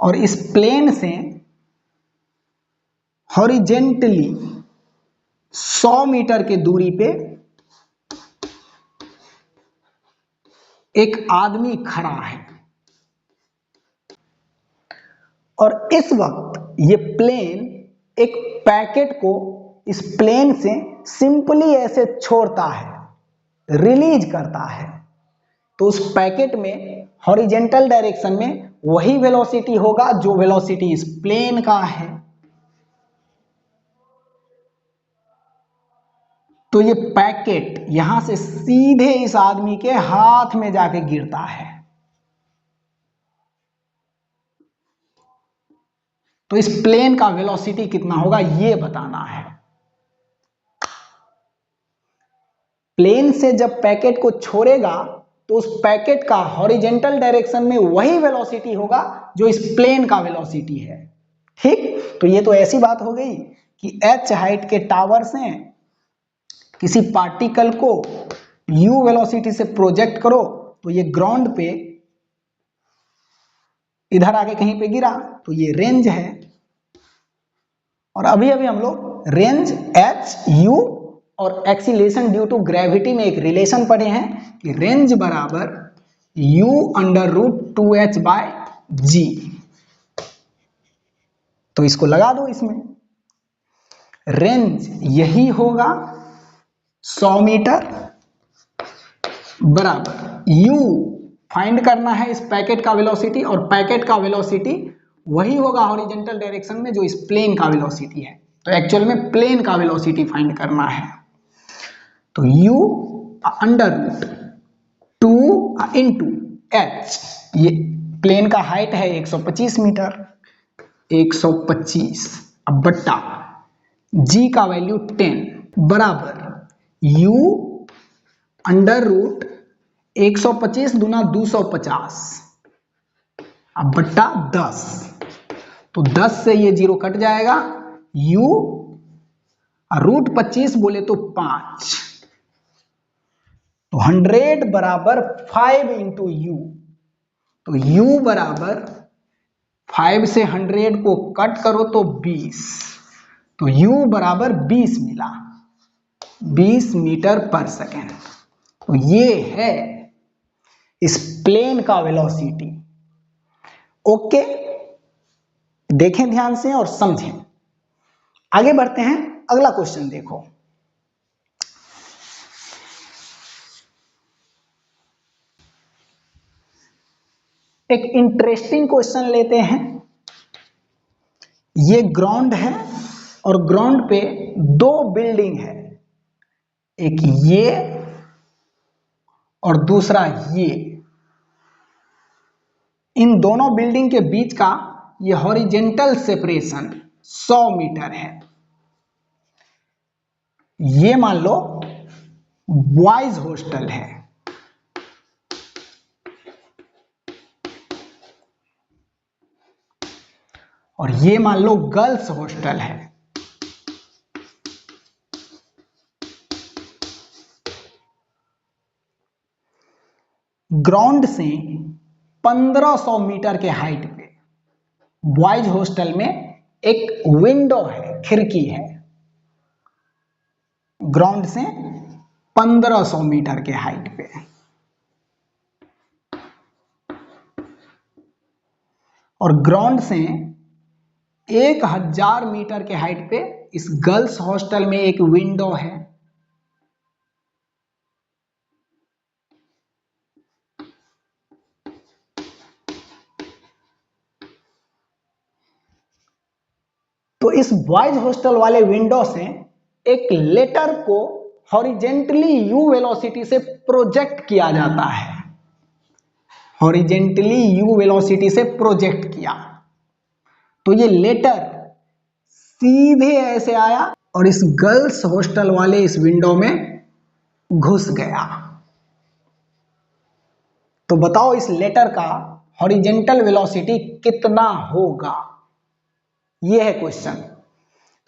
और इस प्लेन से हॉरिजेंटली 100 मीटर की दूरी पे एक आदमी खड़ा है, और इस वक्त ये प्लेन एक पैकेट को इस प्लेन से सिंपली ऐसे छोड़ता है, रिलीज करता है। तो उस पैकेट में हॉरिजेंटल डायरेक्शन में वही वेलोसिटी होगा जो वेलोसिटी इस प्लेन का है। तो ये पैकेट यहां से सीधे इस आदमी के हाथ में जाके गिरता है। तो इस प्लेन का वेलोसिटी कितना होगा ये बताना है। प्लेन से जब पैकेट को छोड़ेगा तो उस पैकेट का हॉरिजेंटल डायरेक्शन में वही वेलोसिटी होगा जो इस प्लेन का वेलोसिटी है। ठीक, तो ये तो ऐसी बात हो गई कि h हाइट के टावर से किसी पार्टिकल को u वेलोसिटी से प्रोजेक्ट करो तो ये ग्राउंड पे इधर आके कहीं पे गिरा, तो ये रेंज है। और अभी अभी हम लोग रेंज एच यू और एक्सीलरेशन ड्यू टू ग्रेविटी में एक रिलेशन पढ़े हैं कि रेंज बराबर u under root 2h by g. तो इसको लगा दो इसमें, रेंज यही होगा 100 मीटर बराबर u फाइंड करना है इस पैकेट का वेलोसिटी, और पैकेट का वेलोसिटी वही होगा हॉरिजॉन्टल डायरेक्शन में जो इस प्लेन का वेलोसिटी है। तो एक्चुअल में प्लेन का वेलोसिटी फाइंड करना है। तो u under root 2 into h, ये प्लेन का हाइट है 125 मीटर, 125 अब बट्टा g का वैल्यू 10 बराबर u अंडर रूट 125 दूना 250 अब बट्टा 10। तो 10 से ये 0 कट जाएगा, u रूट 25 बोले तो 5, तो 100 बराबर 5 इंटू यू। तो u बराबर 5 से 100 को कट करो तो 20, तो u बराबर 20 मिला, 20 मीटर पर सेकेंड। तो ये है इस प्लेन का वेलोसिटी। ओके, देखें ध्यान से और समझें। आगे बढ़ते हैं, अगला क्वेश्चन देखो। एक इंटरेस्टिंग क्वेश्चन लेते हैं। ये ग्राउंड है और ग्राउंड पे दो बिल्डिंग है, एक ये और दूसरा ये। इन दोनों बिल्डिंग के बीच का ये हॉरिजेंटल सेपरेशन 100 मीटर है। ये मान लो बॉयज हॉस्टल है, और ये मान लो गर्ल्स हॉस्टल है। ग्राउंड से 1500 मीटर के हाइट पे बॉयज हॉस्टल में एक विंडो है, खिड़की है, ग्राउंड से 1500 मीटर के हाइट पे। और ग्राउंड से 1000 मीटर के हाइट पे इस गर्ल्स हॉस्टल में एक विंडो है। तो इस बॉयज हॉस्टल वाले विंडो से एक लेटर को हॉरिजेंटली u वेलोसिटी से प्रोजेक्ट किया जाता है, हॉरिजेंटली u वेलोसिटी से प्रोजेक्ट किया। तो ये लेटर सीधे ऐसे आया और इस गर्ल्स हॉस्टल वाले इस विंडो में घुस गया। तो बताओ इस लेटर का हॉरिजेंटल वेलोसिटी कितना होगा? ये है क्वेश्चन।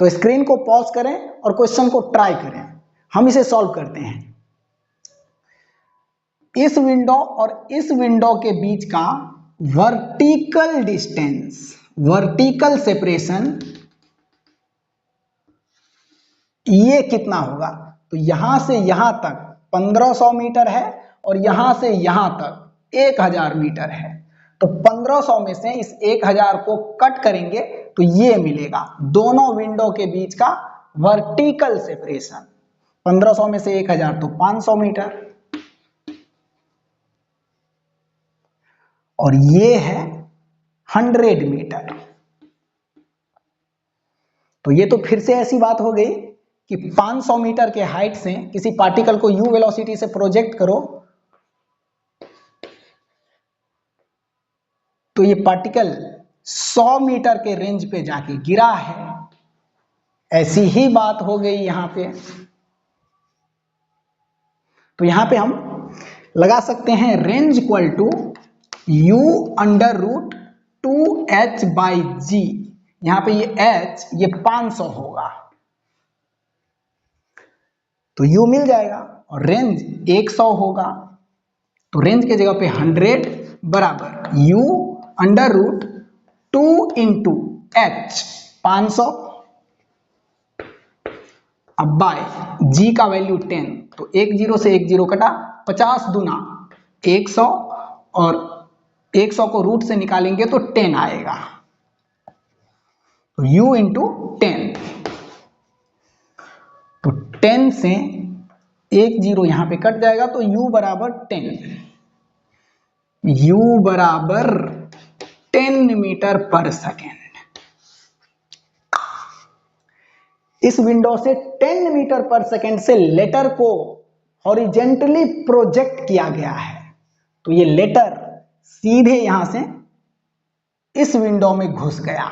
तो स्क्रीन को पॉज करें और क्वेश्चन को ट्राई करें। हम इसे सॉल्व करते हैं। इस विंडो और इस विंडो के बीच का वर्टिकल डिस्टेंस, वर्टिकल सेपरेशन ये कितना होगा? तो यहां से यहां तक 1500 मीटर है और यहां से यहां तक 1000 मीटर है। तो 1500 में से इस 1000 को कट करेंगे तो ये मिलेगा दोनों विंडो के बीच का वर्टिकल सेपरेशन। 1500 में से 1000 तो 500 मीटर, और ये है 100 मीटर। तो ये तो फिर से ऐसी बात हो गई कि 500 मीटर के हाइट से किसी पार्टिकल को u वेलोसिटी से प्रोजेक्ट करो तो ये पार्टिकल 100 मीटर के रेंज पे जाके गिरा है। ऐसी ही बात हो गई यहां पे। तो यहां पे हम लगा सकते हैं range equal to u under root 2h by g. यहां पे ये h ये 500 होगा तो u मिल जाएगा, और रेंज 100 होगा तो रेंज के जगह पे 100 बराबर u under root 2 into h 500 अब बाय g का वैल्यू 10, तो 1 0 से 1 0 कटा, 50 दूना 100 और 100 को रूट से निकालेंगे तो 10 आएगा, तो u इंटू 10, तो 10 से 1 0 यहां पे कट जाएगा तो u बराबर 10, u बराबर 10 मीटर पर सेकेंड। इस विंडो से 10 मीटर पर सेकेंड से लेटर को हॉरिजेंटली प्रोजेक्ट किया गया है, तो ये लेटर सीधे यहां से इस विंडो में घुस गया।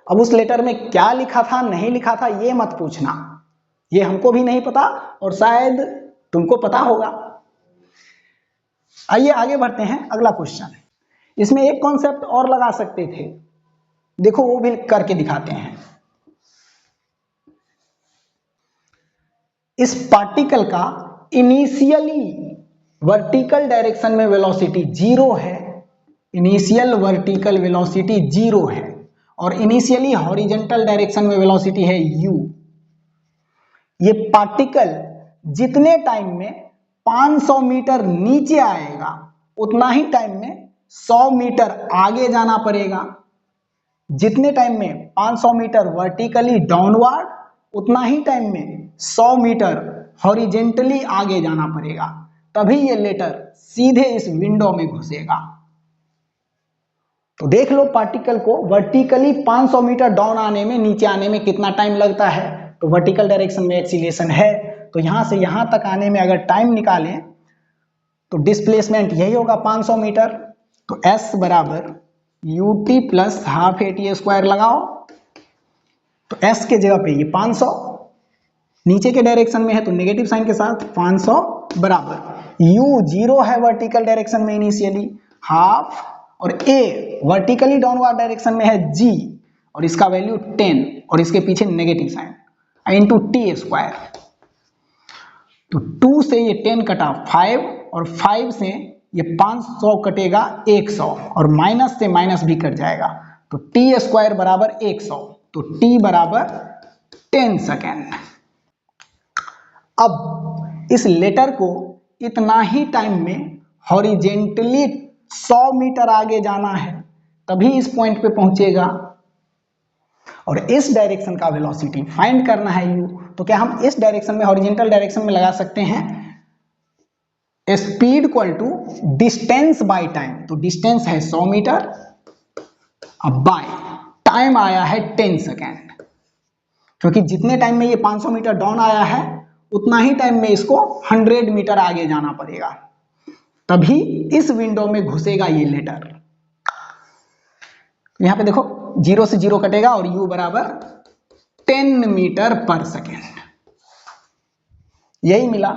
अब उस लेटर में क्या लिखा था नहीं लिखा था ये मत पूछना, ये हमको भी नहीं पता और शायद तुमको पता होगा। आइए आगे बढ़ते हैं, अगला क्वेश्चन। इसमें एक कॉन्सेप्ट और लगा सकते थे, देखो वो भी करके दिखाते हैं। इस पार्टिकल का इनिशियली वर्टिकल डायरेक्शन में वेलोसिटी 0 है, इनिशियल वर्टिकल वेलोसिटी 0 है, और इनिशियली हॉरिजॉन्टल डायरेक्शन में वेलोसिटी है u। ये पार्टिकल जितने टाइम में 500 मीटर नीचे आएगा उतना ही टाइम में 100 मीटर आगे जाना पड़ेगा, जितने टाइम में 500 मीटर वर्टिकली डाउनवर्ड उतना ही टाइम में 100 मीटर हॉरिजेंटली आगे जाना पड़ेगा, तभी ये लेटर सीधे इस विंडो में घुसेगा। तो देख लो पार्टिकल को वर्टिकली 500 मीटर डाउन आने में, नीचे आने में कितना टाइम लगता है, तो वर्टिकल डायरेक्शन में एक्सीलरेशन है, तो यहां से यहां तक आने में अगर टाइम निकालें तो डिस्प्लेसमेंट यही होगा 500 मीटर, तो s बराबर ut प्लस हाफ at² लगाओ, तो s के जगह पे ये 500, नीचे के डायरेक्शन में है तो नेगेटिव साइन के साथ 500 बराबर u 0 है वर्टिकल डायरेक्शन में इनिशियली, हाफ, और a वर्टिकली डाउनवर्ड डायरेक्शन में है g और इसका वैल्यू 10 और इसके पीछे नेगेटिव साइन इंटू t², तो 2 से ये 10 कटा 5 और 5 से ये 500 कटेगा 100 और माइनस से माइनस भी कट जाएगा, तो t² बराबर 100, तो t बराबर 10 सेकेंड। अब इस लेटर को इतना ही टाइम में हॉरिजेंटली 100 मीटर आगे जाना है तभी इस पॉइंट पे पहुंचेगा, और इस डायरेक्शन का वेलोसिटी फाइंड करना है u, तो क्या हम इस डायरेक्शन में हॉरिजेंटल डायरेक्शन में लगा सकते हैं speed equal to distance by time, तो डिस्टेंस है 100 मीटर, अब बाय टाइम आया है 10 सेकेंड, क्योंकि जितने टाइम में ये 500 मीटर डाउन आया है उतना ही टाइम में इसको 100 मीटर आगे जाना पड़ेगा, तभी इस विंडो में घुसेगा ये लेटर। यहां पे देखो 0 से 0 कटेगा और u बराबर 10 मीटर पर सेकेंड, यही मिला।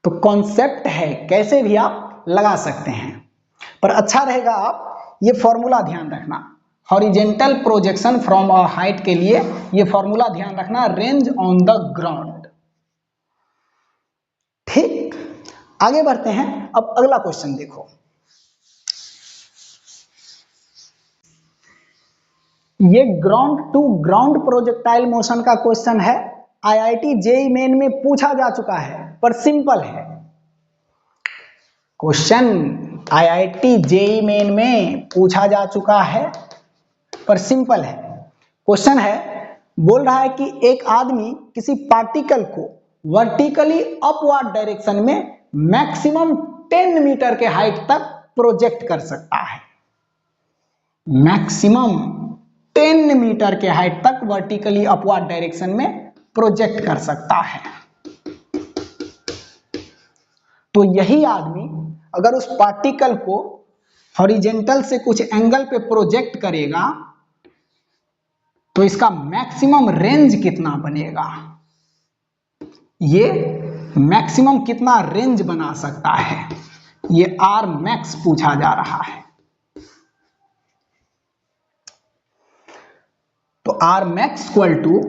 तो कॉन्सेप्ट है, कैसे भी आप लगा सकते हैं, पर अच्छा रहेगा आप ये फॉर्मूला ध्यान रखना, horizontal projection from a height के लिए ये फॉर्मूला ध्यान रखना, रेंज ऑन द ग्राउंड। ठीक, आगे बढ़ते हैं। अब अगला क्वेश्चन देखो, ये ground to ground projectile motion का क्वेश्चन है, आईआईटी जेईई मेन में पूछा जा चुका है, पर सिंपल है क्वेश्चन, आईआईटी जेईई मेन में पूछा जा चुका है पर सिंपल है। क्वेश्चन है, बोल रहा है कि एक आदमी किसी पार्टिकल को वर्टिकली अपवर्ड डायरेक्शन में मैक्सिमम 10 मीटर के हाइट तक प्रोजेक्ट कर सकता है, मैक्सिमम 10 मीटर के हाइट तक वर्टिकली अपवर्ड डायरेक्शन में प्रोजेक्ट कर सकता है। तो यही आदमी अगर उस पार्टिकल को हॉरिजेंटल से कुछ एंगल पे प्रोजेक्ट करेगा तो इसका मैक्सिमम रेंज कितना बनेगा, ये मैक्सिमम कितना रेंज बना सकता है, ये आर मैक्स पूछा जा रहा है। तो R max equal to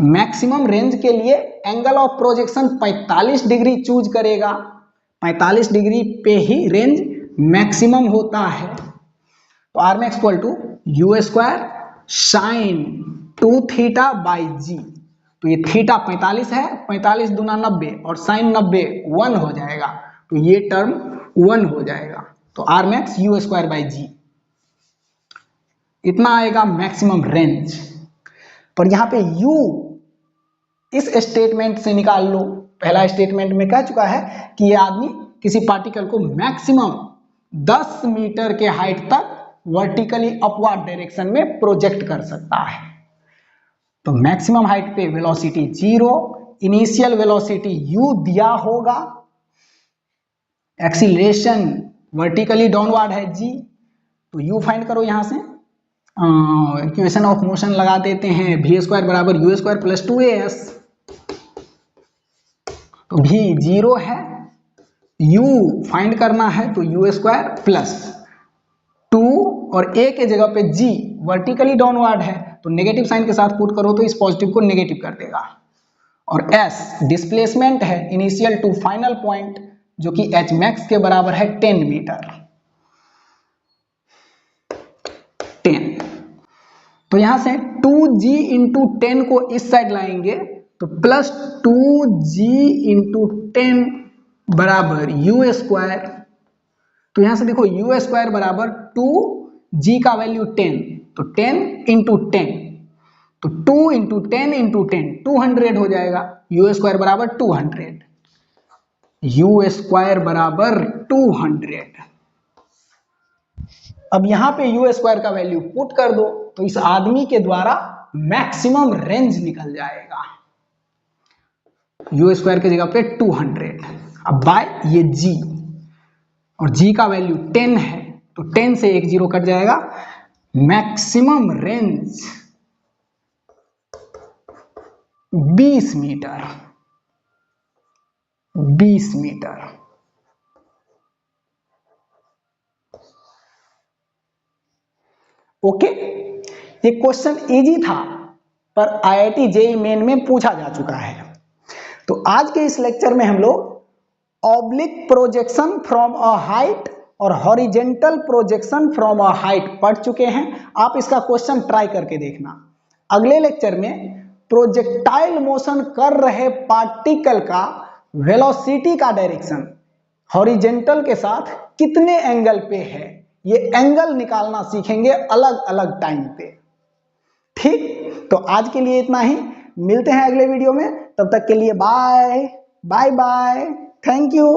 maximum range के लिए angle of projection 45 degree choose करेगा, 45 डिग्री पे ही रेंज मैक्सिमम होता है। तो R max equal to u² sine 2 theta by g. तो ये थीटा 45 है, 45 दूना 90 और साइन 90 1 हो जाएगा, तो ये टर्म 1 हो जाएगा। तो R max u square by g, इतना आएगा मैक्सिमम रेंज। पर यहां पे u इस स्टेटमेंट से निकाल लो। पहला स्टेटमेंट में कह चुका है कि ये आदमी किसी पार्टिकल को मैक्सिमम 10 मीटर के हाइट तक वर्टिकली अपवर्ड डायरेक्शन में प्रोजेक्ट कर सकता है। तो मैक्सिमम हाइट पे वेलोसिटी 0, इनिशियल वेलोसिटी u दिया होगा, एक्सीलरेशन वर्टिकली डाउनवर्ड है g, तो u फाइंड करो यहां से। इक्वेशन ऑफ मोशन लगा देते हैं, v स्क्वायर बराबर यू स्क्वायर प्लस 2as। तो v 0 है, u फाइंड करना है तो यू स्क्वायर प्लस 2 और a के जगह पे g वर्टिकली डाउनवर्ड है, तो नेगेटिव साइन के साथ पुट करो तो इस पॉजिटिव को नेगेटिव कर देगा। और s डिस्प्लेसमेंट है इनिशियल टू फाइनल पॉइंट, जो कि h मैक्स के बराबर है 10 मीटर। 10, तो यहां से 2g इंटू 10 को इस साइड लाएंगे तो प्लस 2g इंटू 10 बराबर यू स्क्वायर। तो यहां से देखो यू स्क्वायर बराबर 2g का वैल्यू 10, तो 10 इंटू 10, तो 2 इंटू 10 इंटू 10 200 हो जाएगा। यू स्क्वायर बराबर 200, यू स्क्वायर बराबर 200। अब यहां पे यू स्क्वायर का वैल्यू पुट कर दो तो इस आदमी के द्वारा मैक्सिमम रेंज निकल जाएगा। यू स्क्वायर की जगह पे 200, अब बाय ये g, और g का वैल्यू 10 है, तो 10 से एक 0 कट जाएगा। Maximum range 20 metre, 20 metre. Okay, ये क्वेश्चन इजी था पर आईआईटी जेईई मेन में पूछा जा चुका है। तो आज के इस लेक्चर में हम लोग oblique projection from a height और horizontal projection from a height पढ़ चुके हैं। आप इसका क्वेश्चन ट्राई करके देखना। अगले लेक्चर में प्रोजेक्टाइल मोशन कर रहे पार्टिकल का वेलोसिटी का डायरेक्शन हॉरिजेंटल के साथ कितने एंगल पे है, ये एंगल निकालना सीखेंगे अलग अलग टाइम पे। ठीक, तो आज के लिए इतना ही, मिलते हैं अगले वीडियो में। तब तक के लिए bye bye bye, thank you.